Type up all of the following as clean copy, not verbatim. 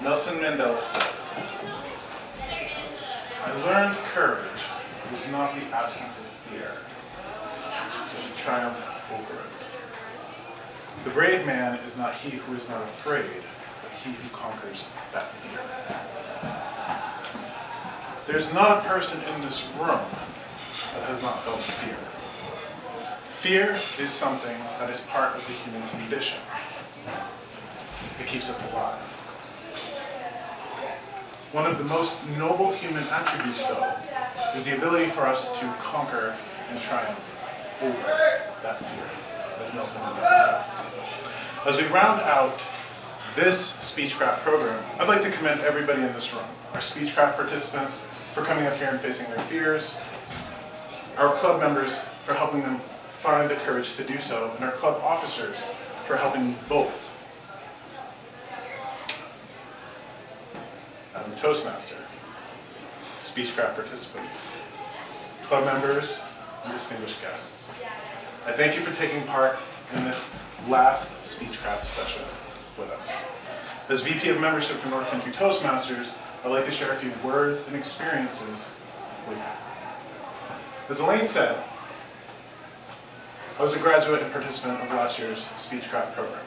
Nelson Mandela said, "I learned courage was not the absence of fear, but the triumph over it. The brave man is not he who is not afraid, but he who conquers that fear." There's not a person in this room that has not felt fear. Fear is something that is part of the human condition. It keeps us alive. One of the most noble human attributes, though, is the ability for us to conquer and triumph over that fear, as Nelson Mandela said. As we round out this Speechcraft program, I'd like to commend everybody in this room, our Speechcraft participants for coming up here and facing their fears, our club members for helping them find the courage to do so, and our club officers for helping both. I'm a Toastmaster, Speechcraft participants, club members, and distinguished guests. I thank you for taking part in this last Speechcraft session with us. As VP of Membership for North Country Toastmasters, I'd like to share a few words and experiences with you. As Elaine said, I was a graduate and participant of last year's Speechcraft program.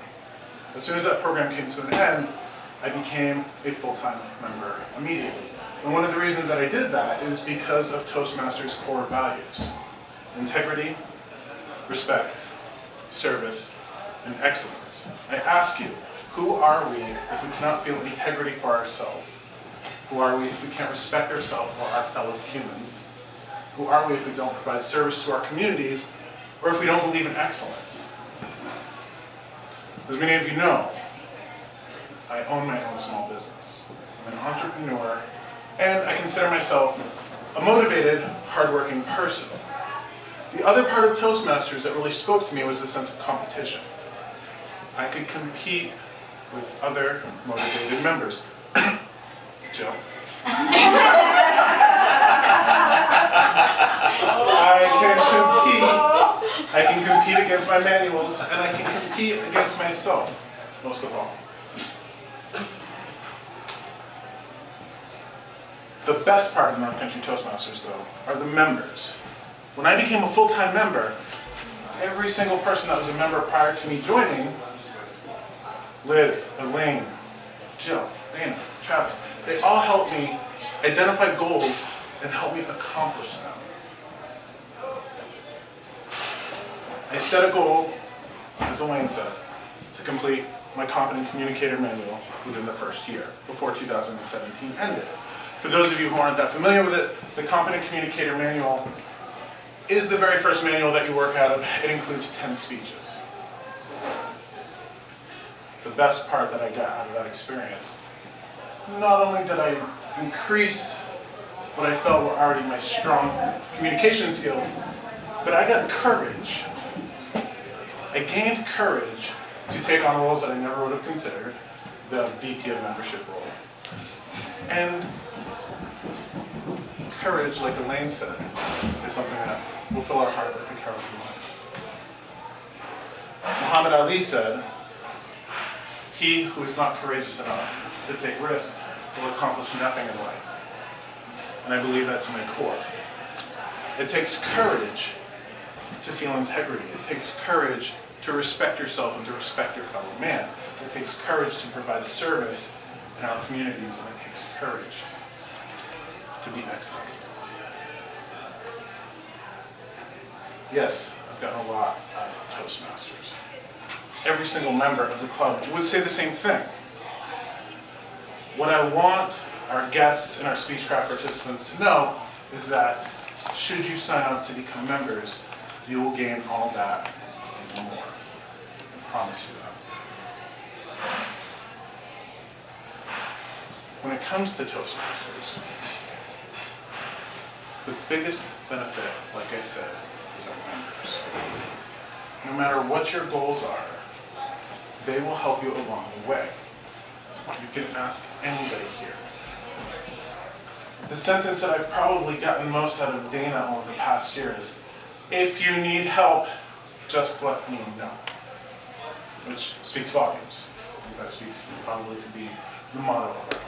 As soon as that program came to an end, I became a full-time member immediately. And one of the reasons that I did that is because of Toastmasters' core values: integrity, respect, service, and excellence. I ask you, who are we if we cannot feel integrity for ourselves? Who are we if we can't respect ourselves or our fellow humans? Who are we if we don't provide service to our communities, or if we don't believe in excellence? As many of you know, I own my own small business. I'm an entrepreneur, and I consider myself a motivated, hardworking person. The other part of Toastmasters that really spoke to me was the sense of competition. I could compete with other motivated members. Jill. I can compete against my manuals, and I can compete against myself, most of all. The best part of North Country Toastmasters, though, are the members. When I became a full-time member, every single person that was a member prior to me joining, Liz, Elaine, Jill, Dana, Travis, they all helped me identify goals and help me accomplish them. I set a goal, as Elaine said, to complete my Competent Communicator Manual within the first year, before 2017 ended. For those of you who aren't that familiar with it, the Competent Communicator Manual is the very first manual that you work out of. It includes 10 speeches. The best part that I got out of that experience, not only did I increase what I felt were already my strong communication skills, but I got courage. I gained courage to take on roles that I never would have considered, the VP of Membership role. And courage, like Elaine said, is something that will fill our heart with a careful life. Muhammad Ali said, "He who is not courageous enough to take risks will accomplish nothing in life." And I believe that to my core. It takes courage to feel integrity. It takes courage to respect yourself and to respect your fellow man. It takes courage to provide service in our communities, and it takes courage to be excellent. Yes, I've gotten a lot out of Toastmasters. Every single member of the club would say the same thing. What I want our guests and our Speechcraft participants to know is that should you sign up to become members, you will gain all that and more. I promise you that. When it comes to Toastmasters, the biggest benefit, like I said, is our members. No matter what your goals are, they will help you along the way. You can ask anybody here. The sentence that I've probably gotten most out of Dana over the past year is, "If you need help, just let me know," which speaks volumes. I think that speaks probably could be the motto of our club.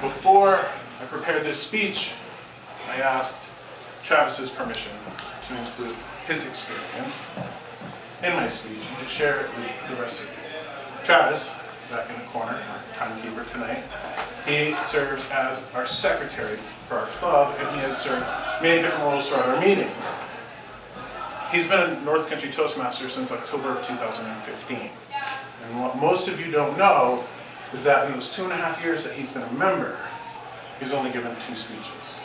Before I prepared this speech, I asked Travis's permission to include his experience in my speech and to share it with the rest of you. Travis, back in the corner, our timekeeper tonight, he serves as our secretary for our club, and he has served many different roles throughout our meetings. He's been a North Country Toastmaster since October of 2015. And what most of you don't know is that in those 2.5 years that he's been a member, he's only given 2 speeches.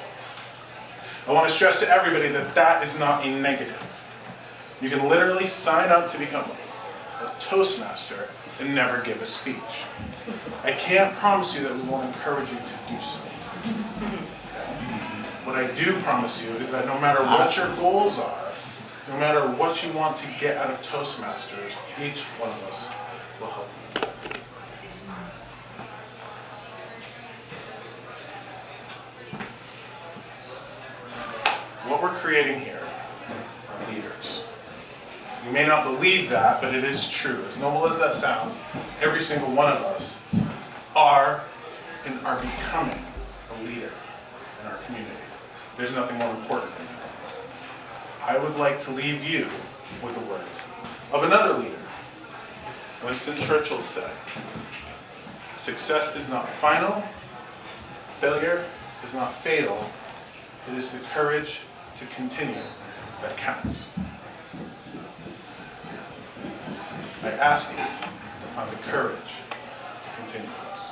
I want to stress to everybody that that is not a negative. You can literally sign up to become a Toastmaster and never give a speech. I can't promise you that we won't encourage you to do so. What I do promise you is that no matter what your goals are, no matter what you want to get out of Toastmasters, each one of us will help you. What we're creating here are leaders. You may not believe that, but it is true. As noble as that sounds, every single one of us are and are becoming a leader in our community. There's nothing more important than that. I would like to leave you with the words of another leader. Winston Churchill said, "Success is not final, failure is not fatal, it is the courage to continue that counts." I ask you to find the courage to continue this.